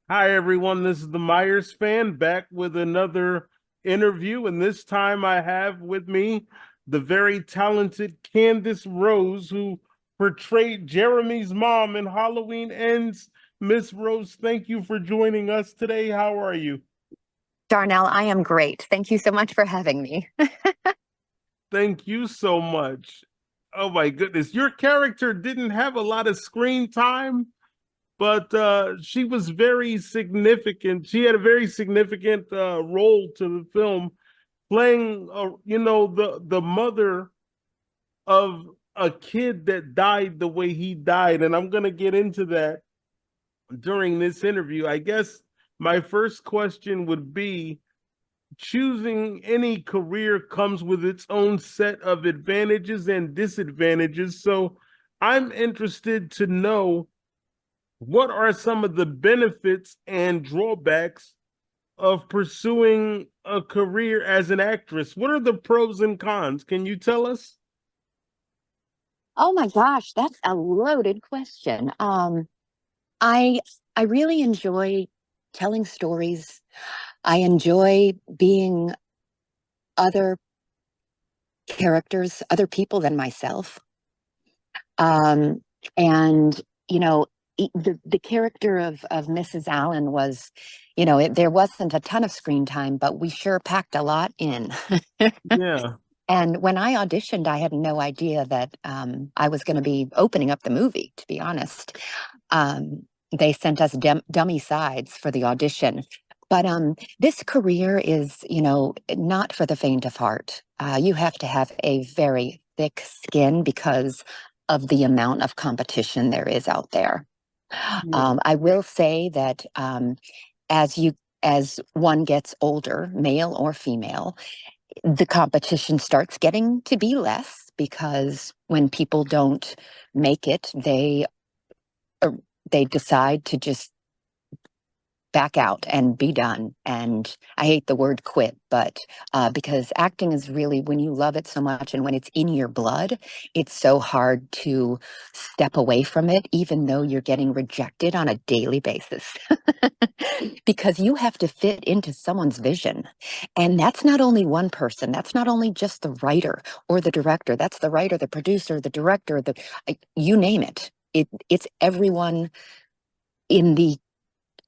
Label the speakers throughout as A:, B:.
A: Hi, everyone. This is the Myers fan back with another interview. And this time I have with me the very talented Candice Rose, who portrayed Jeremy's mom in Halloween Ends. Miss Rose, thank you for joining us today. How are you?
B: Darnell, I am great. Thank you so much for having me.
A: Thank you so much. Oh my goodness. Your character didn't have a lot of screen time, but she was very significant. She had a very significant role to the film, playing, the mother of a kid that died the way he died, and I'm gonna get into that during this interview. I guess my first question would be: choosing any career comes with its own set of advantages and disadvantages. So I'm interested to know, what are some of the benefits and drawbacks of pursuing a career as an actress? What are the pros and cons? Can you tell us?
B: Oh my gosh, that's a loaded question. I I really enjoy telling stories. I enjoy being other characters, other people than myself. Um, and you know, the character of Mrs. Allen was, there wasn't a ton of screen time, but we sure packed a lot in.
A: Yeah.
B: And when I auditioned, I had no idea that I was going to be opening up the movie, to be honest. They sent us dummy sides for the audition. But this career is, not for the faint of heart. You have to have a very thick skin because of the amount of competition there is out there.
A: Yeah.
B: I will say that as you as one gets older, male or female, the competition starts getting to be less because when people don't make it, uh, they decide to just back out and be done. And I hate the word quit, but because acting is really, when you love it so much and when it's in your blood, it's so hard to step away from it, even though you're getting rejected on a daily basis. Because you have to fit into someone's vision. And that's not only one person, that's not only just the writer or the director, that's the writer, the producer, the director, you name it. It's everyone in the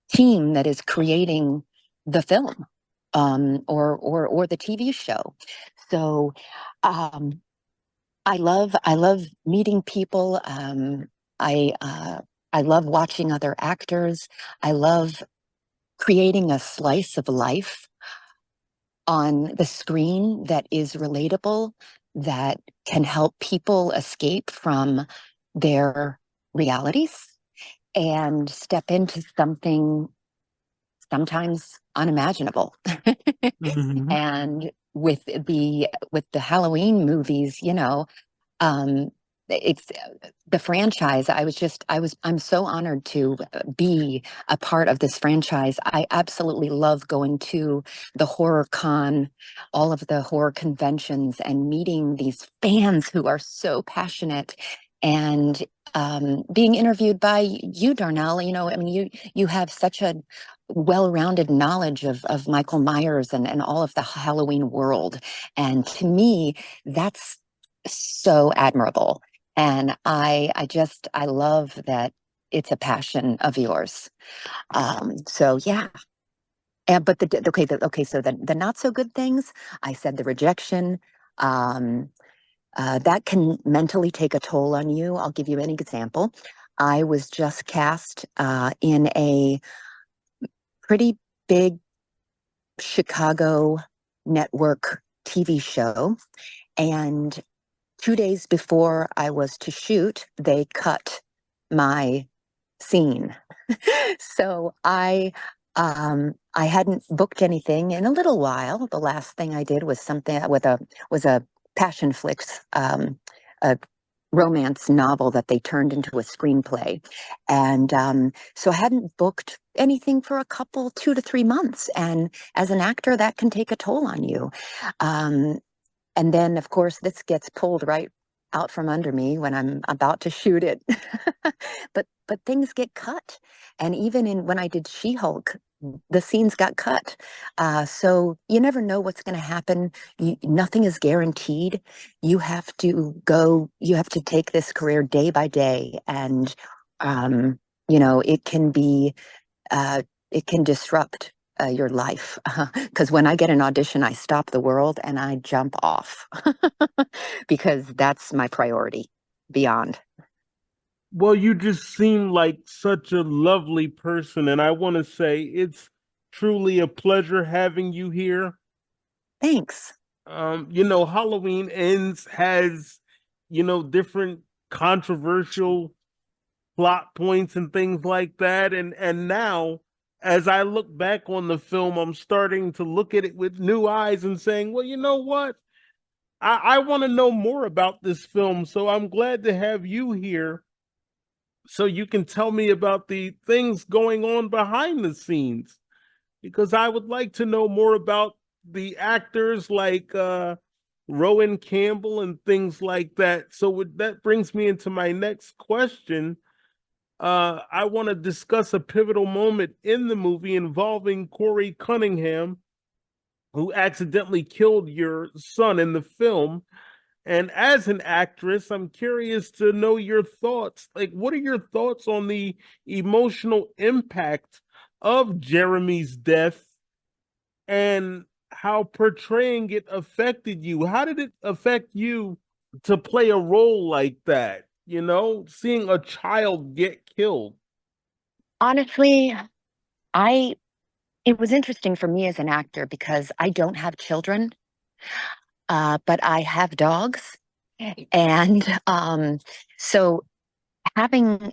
B: team that is creating the film, or the TV show. So um, I love meeting people. I love watching other actors. I love creating a slice of life on the screen that is relatable, that can help people escape from their realities and step into something sometimes unimaginable.
A: Mhm.
B: And with the Halloween movies, um, it's the franchise. I'm so honored to be a part of this franchise. I absolutely love going to the horror con, all of the horror conventions, and meeting these fans who are so passionate, and being interviewed by you, Darnell. I mean, you have such a well-rounded knowledge of Michael Myers and all of the Halloween world. And to me, that's so admirable. And I love that it's a passion of yours. So yeah. But so the not so good things, I said the rejection, um, that can mentally take a toll on you. I'll give you an example. I was just cast in a pretty big Chicago network TV show. And 2 days before I was to shoot, they cut my scene. So I hadn't booked anything in a little while. The last thing I did was something with a was a passion flicks, a romance novel that they turned into a screenplay. And so I hadn't booked anything for a couple, 2 to 3 months. And as an actor, that can take a toll on you. Um, and then, of course, this gets pulled right. out from under me when I'm about to shoot it. But things get cut. And even in when I did She-Hulk, the scenes got cut. So you never know what's going to happen. Nothing is guaranteed. You have to take this career day by day. And, um, it can be, it can disrupt your life. Because when I get an audition, I stop the world and I jump off because that's my priority beyond.
A: Well, you just seem like such a lovely person, and I want to say it's truly a pleasure having you here.
B: Thanks.
A: Halloween Ends has, different controversial plot points and things like that. And now, as I look back on the film, I'm starting to look at it with new eyes and saying, well, you know what? I want to know more about this film. So I'm glad to have you here so you can tell me about the things going on behind the scenes, because I would like to know more about the actors like Rowan Campbell and things like that. So that brings me into my next question. I want to discuss a pivotal moment in the movie involving Corey Cunningham, who accidentally killed your son in the film. And as an actress, I'm curious to know your thoughts. Like, what are your thoughts on the emotional impact of Jeremy's death and how portraying it affected you? How did it affect you to play a role like that? Seeing a child get killed.
B: Honestly, I it was interesting for me as an actor because I don't have children, but I have dogs. And so having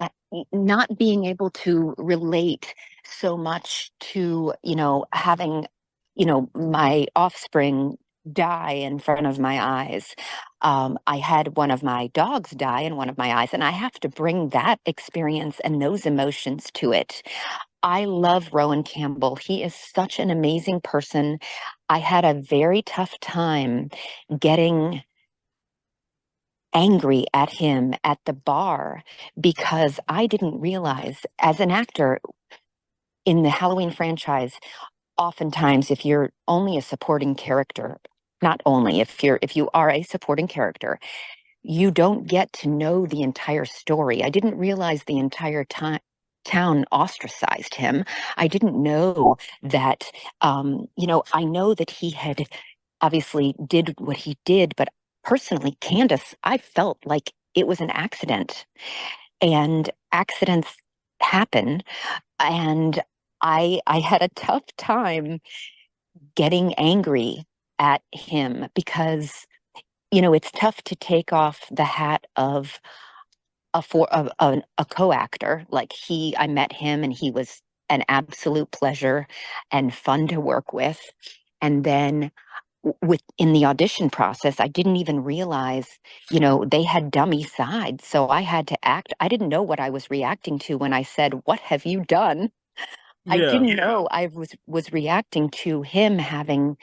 B: uh, not being able to relate so much to, having, my offspring die in front of my eyes. I had one of my dogs die in one of my eyes, and I have to bring that experience and those emotions to it. I love Rowan Campbell. He is such an amazing person. I had a very tough time getting angry at him at the bar because I didn't realize as an actor in the Halloween franchise, oftentimes if you're only a supporting character, not only if you are a supporting character, you don't get to know the entire story. I didn't realize the entire time town ostracized him. I didn't know that I know that he had obviously did what he did, but personally, Candace, I felt like it was an accident. And accidents happen. And I had a tough time getting angry at him because it's tough to take off the hat of a co-actor. Like I met him and he was an absolute pleasure and fun to work with. And then in the audition process, I didn't even realize, they had dummy sides. So I had to act. I didn't know what I was reacting to when I said, "What have you done?" I
A: Yeah.
B: didn't know I was reacting to him having,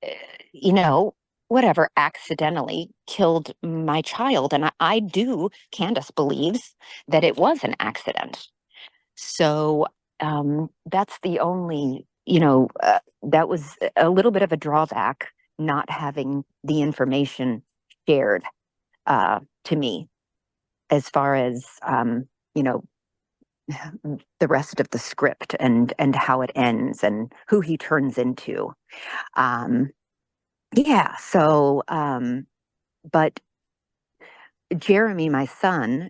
B: uh, you know, whatever, accidentally killed my child. And I do, Candace believes that it was an accident. So that's the only, that was a little bit of a drawback, not having the information shared to me as far as, you know, the rest of the script and how it ends and who he turns into. Um, yeah, so but Jeremy, my son,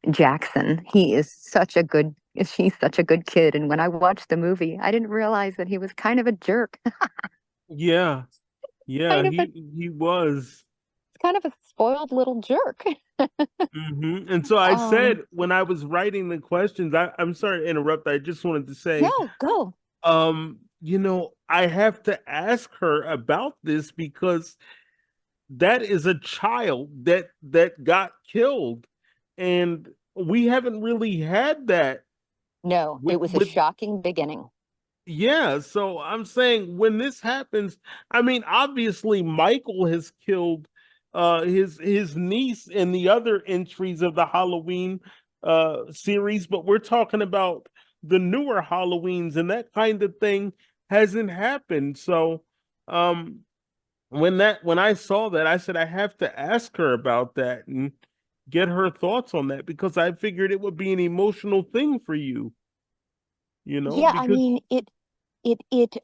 B: Jackson, he's such a good kid. And when I watched the movie, I didn't realize that he was kind of a jerk,
A: Yeah. Yeah,
B: kind of a
A: he was.
B: kind of a spoiled little jerk.
A: And so I
B: Um,
A: said when I was writing the questions, I'm sorry to interrupt. I just wanted to say,
B: no, go.
A: I have to ask her about this because that is a child that got killed, and we haven't really had that
B: No,
A: with
B: it was a
A: with
B: shocking beginning.
A: yeah. So I'm saying when this happens, I mean, obviously Michael has killed his niece in the other entries of the Halloween series, but we're talking about the newer Halloweens, and that kind of thing hasn't happened. So um when I saw that, I said I have to ask her about that and get her thoughts on that, because I figured it would be an emotional thing for you,
B: Yeah, I
A: because
B: mean, it, it, it,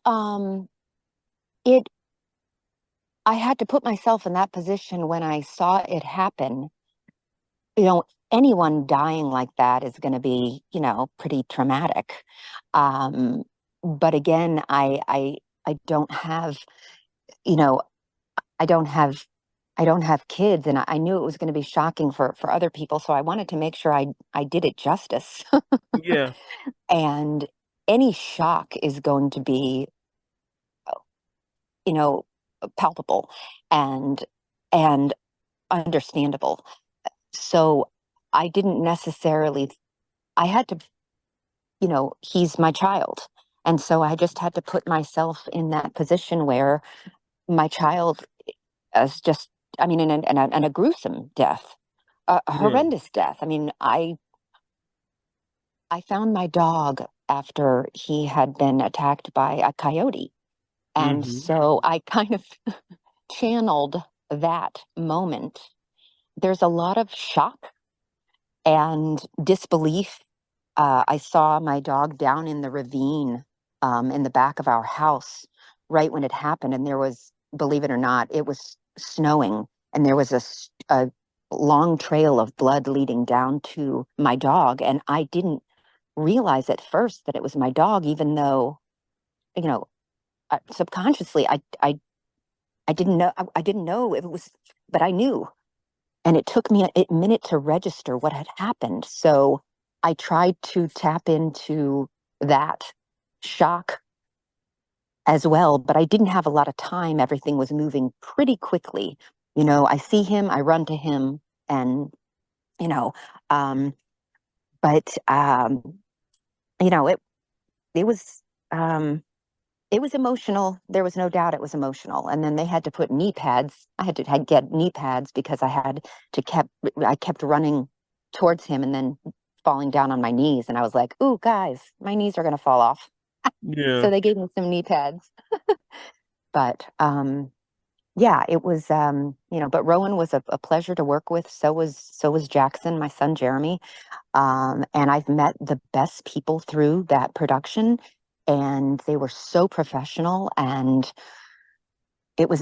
B: I had to put myself in that position when I saw it happen. You know, anyone dying like that is going to be, pretty traumatic. Um, but again, I don't have, you know, I don't have, I don't have kids, and I knew it was going to be shocking for other people. So I wanted to make sure I did it justice.
A: yeah,
B: And any shock is going to be, you know, palpable and and understandable. So I didn't necessarily, I had to, he's my child. And so I just had to put myself in that position where my child is just, I mean, in a gruesome death, a
A: yeah,
B: horrendous death. I mean, I found my dog after he had been attacked by a coyote. And
A: hmm,
B: so I kind of channeled that moment. There's a lot of shock and disbelief. I saw my dog down in the ravine in the back of our house right when it happened. And there was, believe it or not, it was snowing. And there was a long trail of blood leading down to my dog. And I didn't realize at first that it was my dog, even though, you know, subconsciously, I didn't know, I didn't know if it was, but I knew. And it took me a minute to register what had happened. So I tried to tap into that shock as well, but I didn't have a lot of time. Everything was moving pretty quickly. I see him, I run to him, and, you know, um, but, you know, it was, um, it was emotional. There was no doubt it was emotional. And then they had to put knee pads. I had to get knee pads because I kept running towards him and then falling down on my knees. And I was like, "Ooh, guys, my knees are gonna fall off."
A: yeah.
B: So they gave me some knee pads. But yeah, it was but Rowan was a pleasure to work with. So was Jackson, my son Jeremy. And I've met the best people through that production, and they were so professional, and it was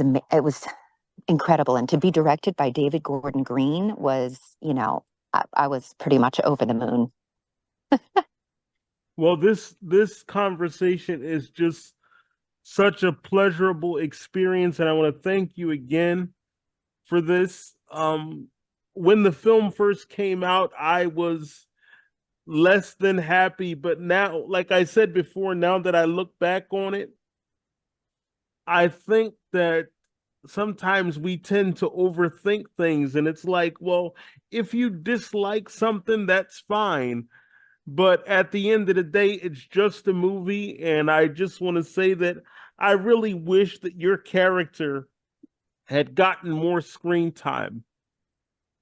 B: incredible. And to be directed by David Gordon Green was, I was pretty much over the moon.
A: Well, this conversation is just such a pleasurable experience, and I want to thank you again for this. When the film first came out, I was less than happy, but now, like I said before, now that I look back on it, I think that sometimes we tend to overthink things, and it's like, well, if you dislike something, that's fine. But at the end of the day, it's just a movie, and I just want to say that I really wish that your character had gotten more screen time,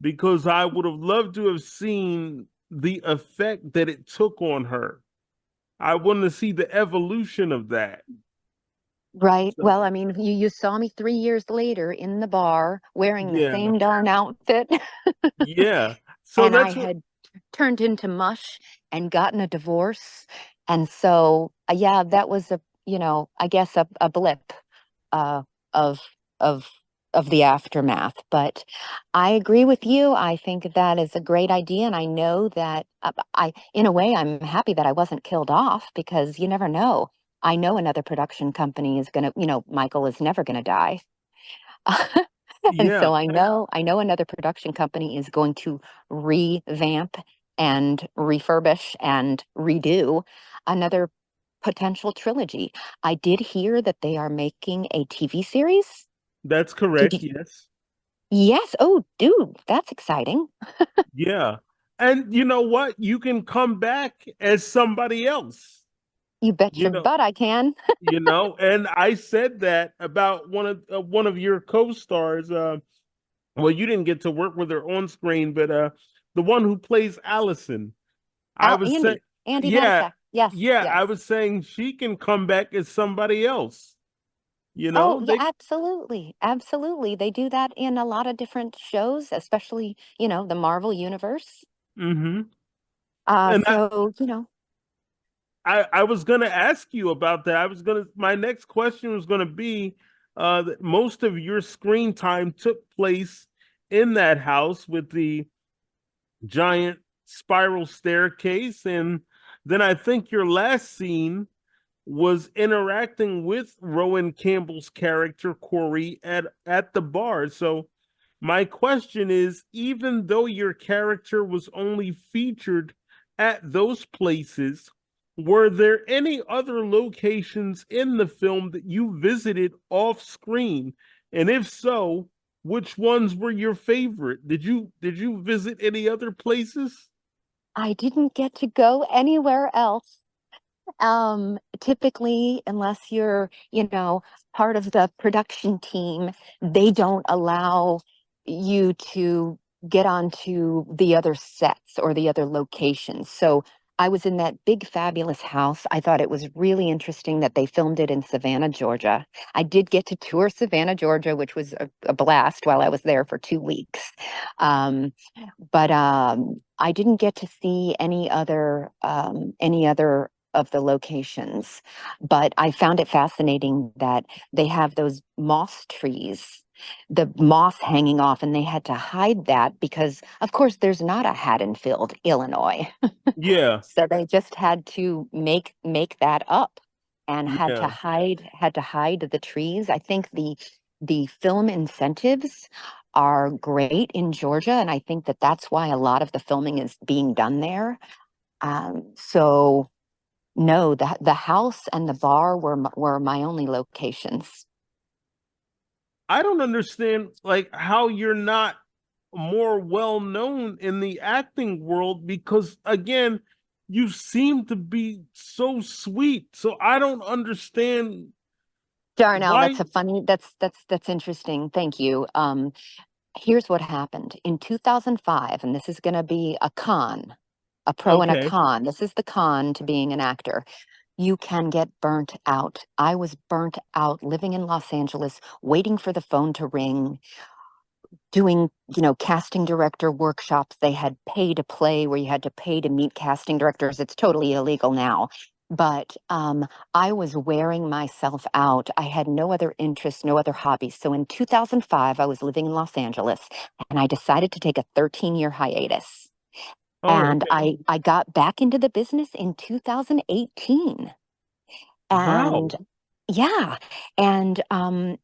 A: because I would have loved to have seen the effect that it took on her. I wanted to see the evolution of that.
B: Right. Well,
A: So,
B: I mean, you saw me 3 years later in the bar wearing the
A: yeah,
B: same darn outfit,
A: yeah. So
B: and I
A: that's what,
B: had turned into mush and gotten a divorce. And so, yeah, that was I guess a blip uh, of of of the aftermath. But I agree with you. I think that is a great idea, and I know that in a way, I'm happy that I wasn't killed off because you never know. I know another production company is gonna, Michael is never gonna die. And
A: yeah,
B: so I know another production company is going to revamp and refurbish and redo another potential trilogy. I did hear that they are making a TV series.
A: that's
B: Did
A: correct.
B: you?
A: Yes.
B: Yes. Oh, dude, that's exciting.
A: Yeah. And you know what? You can come back as somebody else.
B: You bet
A: You
B: your
A: know,
B: butt I can.
A: and I said that about one of your co-stars. well, you didn't get to work with her on screen, but the one who plays Allison, I
B: Al
A: was saying,
B: Andy
A: yeah,
B: Matichak. Yes,
A: yeah,
B: yes.
A: I was saying she can come back as somebody else. You
B: Oh,
A: know,
B: yeah,
A: they,
B: absolutely. Absolutely. They do that in a lot of different shows, especially, the Marvel universe.
A: hmm
B: Uh,
A: and
B: so, you know,
A: I was gonna ask you about that. My next question was gonna be, that most of your screen time took place in that house with the giant spiral staircase, and then I think your last scene was interacting with Rowan Campbell's character Corey at the bar. So my question is, even though your character was only featured at those places, were there any other locations in the film that you visited off screen? And if so, which ones were your favorite? Did you visit any other places?
B: I didn't get to go anywhere else. Typically, unless you're, part of the production team, they don't allow you to get onto the other sets or the other locations. So I was in that big, fabulous house. I thought it was really interesting that they filmed it in Savannah, Georgia. I did get to tour Savannah, Georgia, which was a blast while I was there for 2 weeks. Um, but I didn't get to see any other of the locations. But I found it fascinating that they have those moss trees, the moss hanging off, and they had to hide that because, of course, there's not a Haddonfield, Illinois.
A: Yeah,
B: So they just had to make that up and
A: yeah.
B: had to hide the trees. I think the film incentives are great in Georgia, and I think that that's why a lot of the filming is being done there. So no, the house and the bar were my only locations.
A: I don't understand like how you're not more well known in the acting world, because again, you seem to be so sweet. So I don't understand
B: Darnell,
A: why.
B: that's interesting. Thank you. Here's what happened in 2005, and this is going to be a pro and a
A: Okay.
B: con. This is the con to being an actor. You can get burnt out. I was burnt out living in Los Angeles, waiting for the phone to ring, doing, casting director workshops. They had pay to play where you had to pay to meet casting directors. It's totally illegal now. But I was wearing myself out. I had no other interests, no other hobbies. So in 2005, I was living in Los Angeles and I decided to take a 13-year hiatus.
A: Oh,
B: And
A: okay.
B: I got back into the business in 2018.
A: Wow.
B: And yeah, and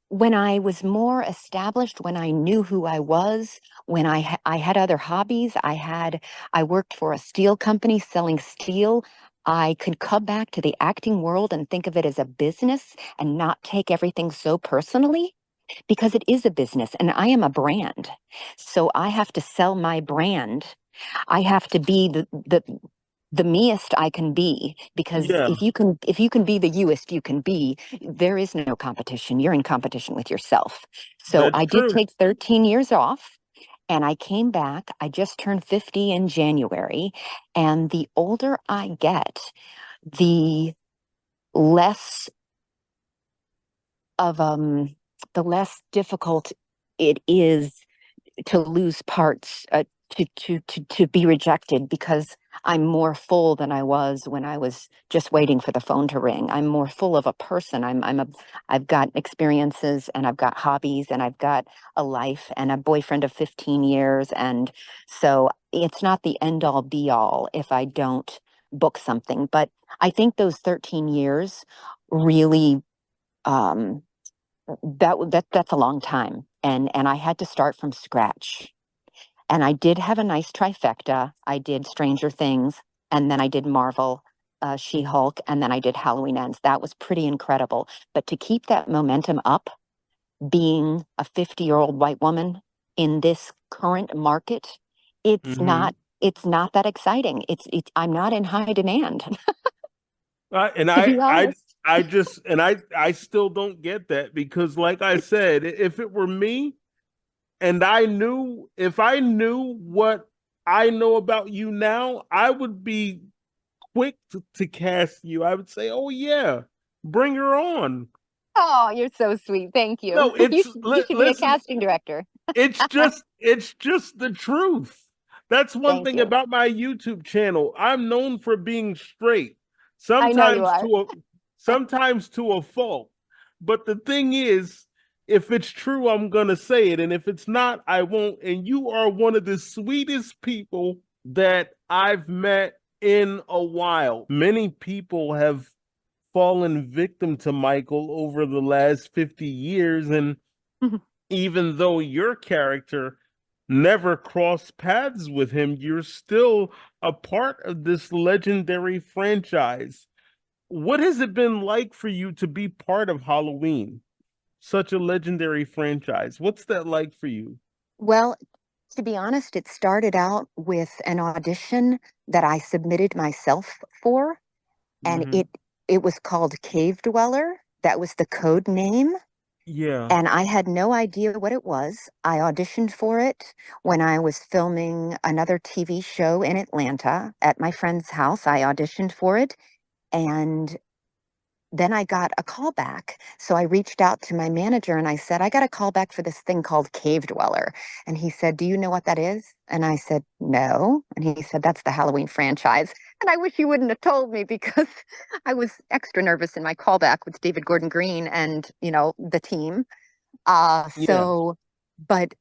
B: when I was more established, when I knew who I was, when I had other hobbies, I worked for a steel company selling steel. I could come back to the acting world and think of it as a business and not take everything so personally because it is a business and I am a brand. So I have to sell my brand. I have to be the meest I can be because
A: Yeah,
B: if you can be the youest you can be, there is no competition. You're in competition with yourself. So
A: that's
B: I did
A: true.
B: take 13 years off and I came back. I just turned 50 in January, and the older I get, the less of the less difficult it is to lose parts, to be rejected because I'm more full than I was when I was just waiting for the phone to ring. I'm more full of a person. I've got experiences and I've got hobbies and I've got a life and a boyfriend of 15 years. And so it's not the end all be all if I don't book something. But I think those 13 years really, um, that's a long time. And I had to start from scratch. And I did have a nice trifecta. I did Stranger Things, and then I did Marvel, She-Hulk, and then I did Halloween Ends. That was pretty incredible. But to keep that momentum up, being a 50-year-old white woman in this current market, it's
A: hmm
B: not it's not that exciting. I'm not in high demand,
A: and
B: to be honest.
A: I still don't get that, because, like I said, if it were me, And I knew if I knew what I know about you now, I would be quick to cast you. I would say, "Oh yeah, bring her on."
B: Oh, you're so sweet. Thank you.
A: No, it's
B: You should be a
A: listen,
B: casting director.
A: it's just the truth. That's one
B: Thank
A: thing
B: you.
A: about my YouTube channel. I'm known for being straight,
B: I know you
A: sometimes
B: are.
A: to a sometimes to a fault. But the thing is, if it's true, I'm gonna say it, and if it's not, I won't. And you are one of the sweetest people that I've met in a while. Many people have fallen victim to Michael over the last 50 years, and even though your character never crossed paths with him, you're still a part of this legendary franchise. What has it been like for you to be part of Halloween, such a legendary franchise? What's that like for you?
B: Well, to be honest, it started out with an audition that I submitted myself for, and
A: Hmm.
B: it was called Cave Dweller. That was the code name,
A: Yeah,
B: and I had no idea what it was. I auditioned for it when I was filming another TV show in Atlanta at my friend's house. I auditioned for it, and then I got a call back. So I reached out to my manager and I said, I got a call back for this thing called Cave Dweller. And he said, do you know what that is? And I said, no. And he said, that's the Halloween franchise. And I wish he wouldn't have told me because I was extra nervous in my callback with David Gordon Green and, the team. Uh,
A: yeah.
B: so, but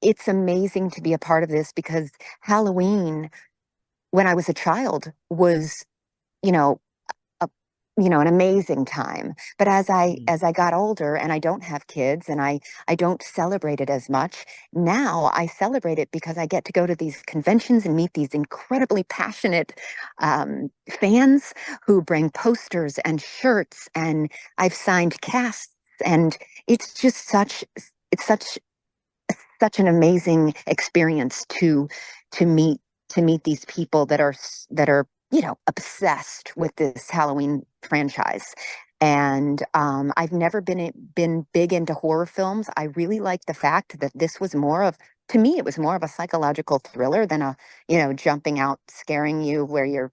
B: it's amazing to be a part of this because Halloween, when I was a child, was, you know, a an amazing time. But as I got older and I don't have kids and I don't celebrate it as much, now I celebrate it because I get to go to these conventions and meet these incredibly passionate fans who bring posters and shirts, and I've signed casts, and it's just such an amazing experience to meet these people that are obsessed with this Halloween franchise. And I've never been big into horror films. I really like the fact that this was more of to me it was more of a psychological thriller than a jumping out scaring you where your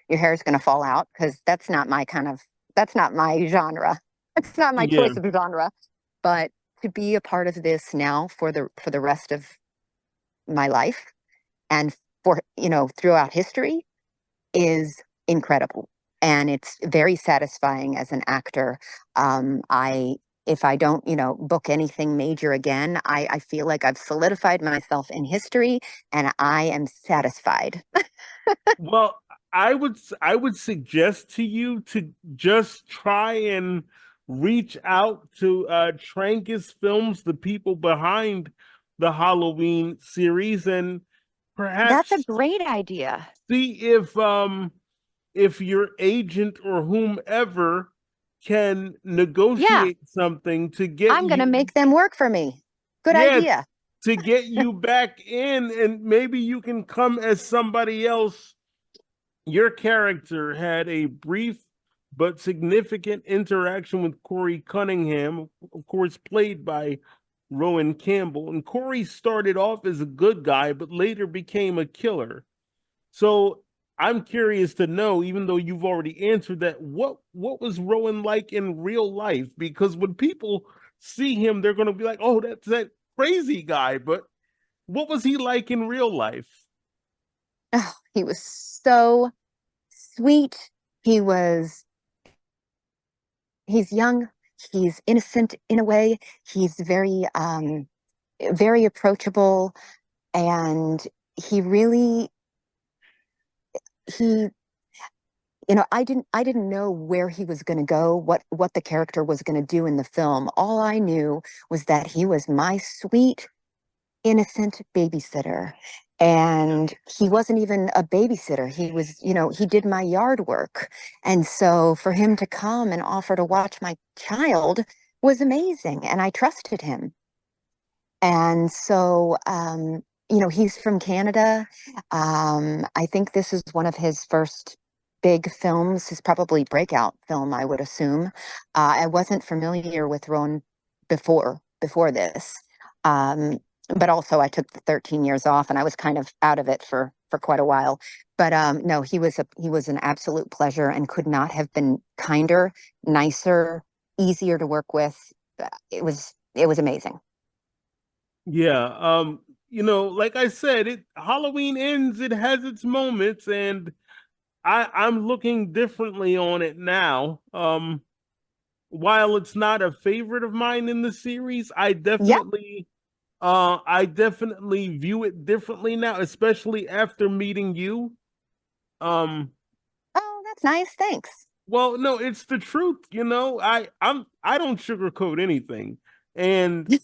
B: hair is going to fall out, because that's not my genre. That's not my
A: Yeah.
B: choice of genre. But to be a part of this now for the rest of my life and for throughout history is incredible, and it's very satisfying as an actor. I If I don't book anything major again, I feel like I've solidified myself in history and I am satisfied.
A: Well, I would suggest to you to just try and reach out to Trancas Films, the people behind the Halloween series, and
B: That's a
A: perhaps
B: great idea.
A: see if your agent or whomever can
B: Yeah,
A: negotiate something to get
B: I'm going to
A: you,
B: make them work for me. Good
A: yeah,
B: idea.
A: to get you back in, and maybe you can come as somebody else. Your character had a brief but significant interaction with Corey Cunningham, of course, played by Rowan Campbell. And Corey started off as a good guy, but later became a killer. So I'm curious to know, even though you've already answered that, what was Rowan like in real life? Because when people see him, they're going to be like, "Oh, that's that crazy guy." But what was he like in real life?
B: Oh, he was so sweet. He was he's young, he's innocent in a way. He's very approachable, and he really he I didn't know where he was going to go, what the character was going to do in the film. All I knew was that he was my sweet innocent babysitter. And he wasn't even a babysitter. He did my yard work. And so for him to come and offer to watch my child was amazing. And I trusted him. And so, he's from Canada. I think this is one of his first big films, his probably breakout film, I would assume. I wasn't familiar with Rowan before this. Um, but also I took the 13 years off and I was kind of out of it for quite a while. But no, he was an absolute pleasure and could not have been kinder, nicer, easier to work with. It was amazing.
A: Yeah. Like I said, it Halloween ends, it has its moments, and I'm looking differently on it now. While it's not a favorite of mine in the series,
B: Yeah.
A: I definitely view it differently now, especially after meeting you. Um,
B: Oh, that's nice. Thanks.
A: well, no, it's the truth, I don't sugarcoat anything. And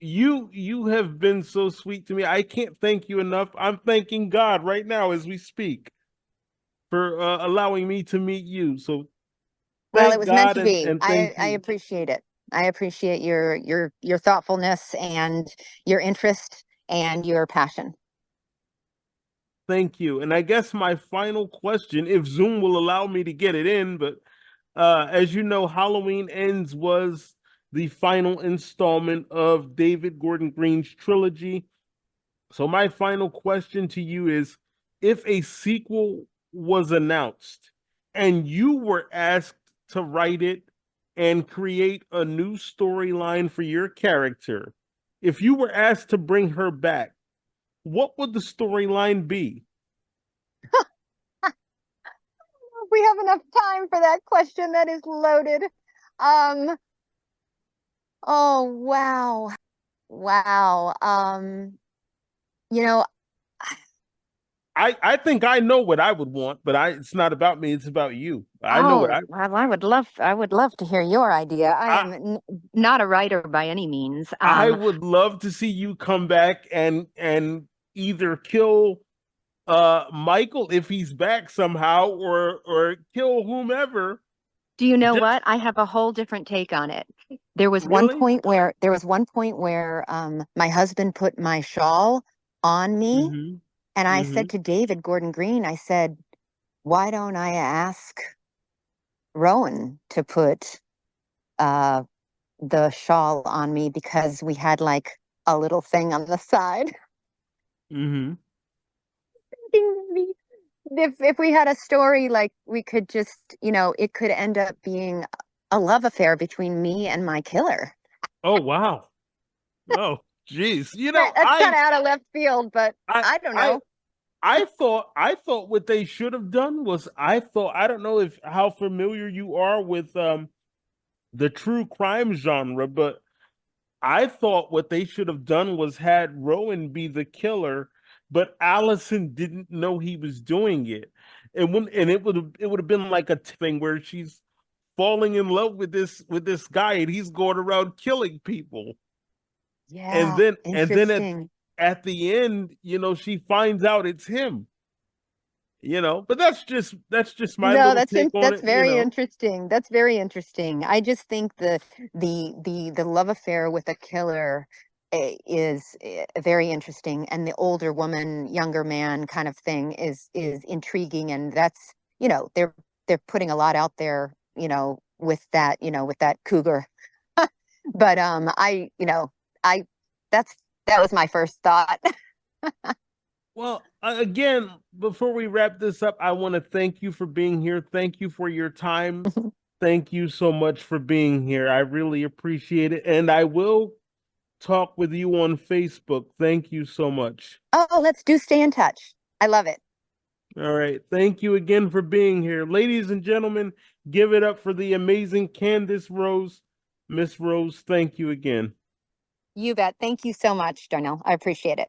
A: you have been so sweet to me. I can't thank you enough. I'm thanking God right now as we speak for allowing me to meet you. So
B: Well, it
A: thank
B: was meant
A: God
B: to be.
A: and thank
B: I
A: you.
B: appreciate it. I appreciate your thoughtfulness and your interest and your passion.
A: Thank you. And I guess my final question, if Zoom will allow me to get it in, but as you know, Halloween Ends was the final installment of David Gordon Green's trilogy. So my final question to you is, if a sequel was announced and you were asked to write it and create a new storyline for your character, if you were asked to bring her back, what would the storyline be?
B: We have enough time for that question. That is loaded. Um, oh wow. Wow. You know,
A: I think I know what I would want, but it's not about me, it's about you. I know what
B: oh, well, I would love to hear your idea. I
A: I
B: am not a writer by any means.
A: I would love to see you come back and either kill Michael if he's back somehow, or kill whomever.
B: Do you know
A: Just
B: what? I have a whole different take on it.
A: really?
B: There was one point where my husband put my shawl on me,
A: Mm-hmm.
B: and I
A: Mm-hmm.
B: said to David Gordon Green, I said, "Why don't I ask Rowan to put uh the shawl on me because we had like a little thing on the side."
A: Mm-hmm.
B: If we had a story like we could just, it could end up being a love affair between me and my killer.
A: Oh wow. Oh geez.
B: That's kind of out of left field, but
A: I
B: I don't
A: I
B: know.
A: I thought what they should have done was, I don't know if how familiar you are with the true crime genre, but I thought what they should have done was had Rowan be the killer, but Allison didn't know he was doing it. And it would have been like a thing where she's falling in love with this guy and he's going around killing people. And
B: Yeah,
A: then
B: interesting.
A: at the end, she finds out it's him. But that's just my
B: No,
A: little take on
B: that's very
A: it.
B: interesting. That's very interesting. I just think the love affair with a killer is very interesting, and the older woman, younger man kind of thing is intriguing, and that's they're putting a lot out there, with that cougar. But I that's that was my first thought.
A: Well, again, before we wrap this up, I want to thank you for being here. Thank you for your time. Thank you so much for being here. I really appreciate it. And I will talk with you on Facebook. Thank you so much.
B: Oh, let's do stay in touch. I love it.
A: All right. Thank you again for being here. Ladies and gentlemen, give it up for the amazing Candice Rose. Miss Rose, thank you again.
B: You bet. Thank you so much, Darnell. I appreciate it.